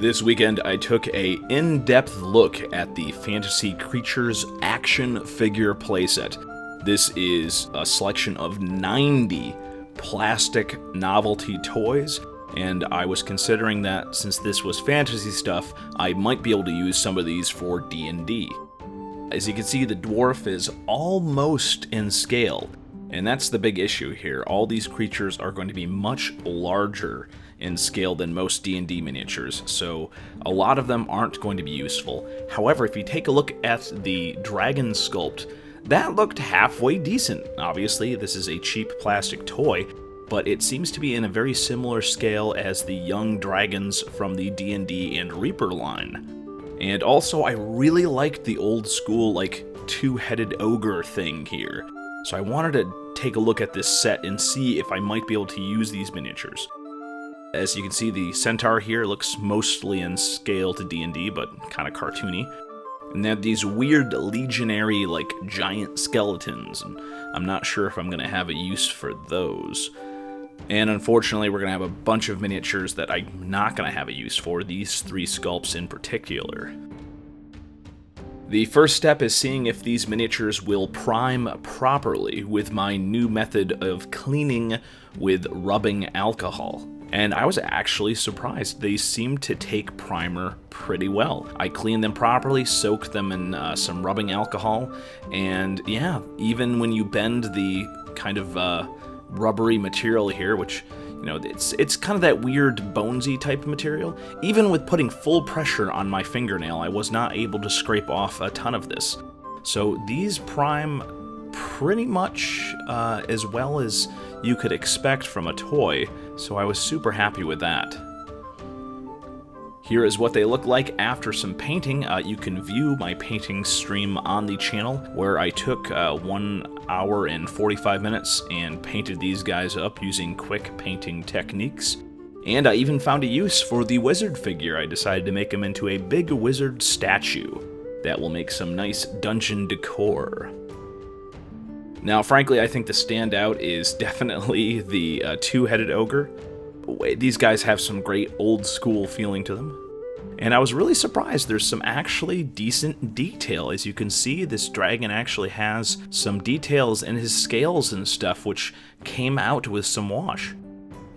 This weekend, I took a in-depth look at the Fantasy Creatures action figure playset. This is a selection of 90 plastic novelty toys, and I was considering that since this was fantasy stuff, I might be able to use some of these for D&D. As you can see, the dwarf is almost in scale, and that's the big issue here. All these creatures are going to be much larger in scale than most D&D miniatures, so a lot of them aren't going to be useful. However, if you take a look at the dragon sculpt, that looked halfway decent. Obviously, this is a cheap plastic toy, but it seems to be in a very similar scale as the young dragons from the D&D and Reaper line. And also, I really liked the old school, two-headed ogre thing here. So I wanted to take a look at this set and see if I might be able to use these miniatures. As you can see, the centaur here looks mostly in scale to D&D, but kind of cartoony. And they have these weird legionary, giant skeletons, and I'm not sure if I'm going to have a use for those. And unfortunately, we're going to have a bunch of miniatures that I'm not going to have a use for, these three sculpts in particular. The first step is seeing if these miniatures will prime properly with my new method of cleaning with rubbing alcohol. And I was actually surprised. They seem to take primer pretty well. I cleaned them properly, soaked them in some rubbing alcohol, and yeah, even when you bend the kind of rubbery material here, which, it's kind of that weird bonesy type of material, even with putting full pressure on my fingernail, I was not able to scrape off a ton of this. So these prime pretty much as well as you could expect from a toy, so I was super happy with that. Here is what they look like after some painting. You can view my painting stream on the channel, where I took 1 hour and 45 minutes and painted these guys up using quick painting techniques. And I even found a use for the wizard figure. I decided to make him into a big wizard statue that will make some nice dungeon decor. Now, frankly, I think the standout is definitely the two-headed ogre. These guys have some great old-school feeling to them. And I was really surprised. There's some actually decent detail. As you can see, this dragon actually has some details in his scales and stuff, which came out with some wash.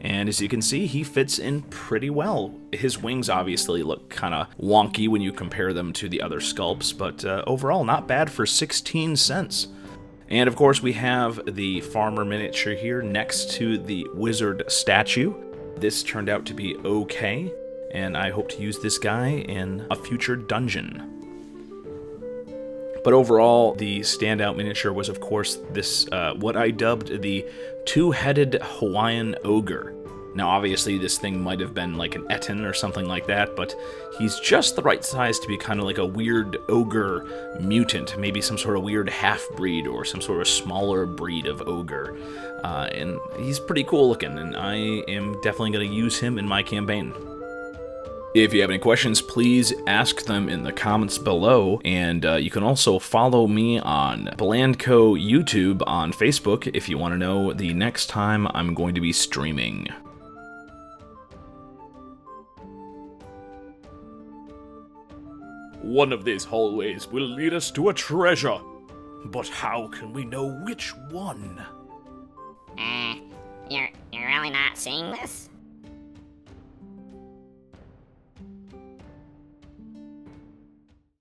And as you can see, he fits in pretty well. His wings obviously look kind of wonky when you compare them to the other sculpts, but overall, not bad for 16 cents. And of course, we have the farmer miniature here next to the wizard statue. This turned out to be okay, and I hope to use this guy in a future dungeon. But overall, the standout miniature was, of course, this, what I dubbed the two-headed Hawaiian Ogre. Now, obviously, this thing might have been like an Etten or something like that, but he's just the right size to be kind of like a weird ogre mutant, maybe some sort of weird half-breed or some sort of smaller breed of ogre. And he's pretty cool looking, and I am definitely going to use him in my campaign. If you have any questions, please ask them in the comments below, and you can also follow me on Blandco YouTube on Facebook if you want to know the next time I'm going to be streaming. One of these hallways will lead us to a treasure, but how can we know which one? You're really not seeing this?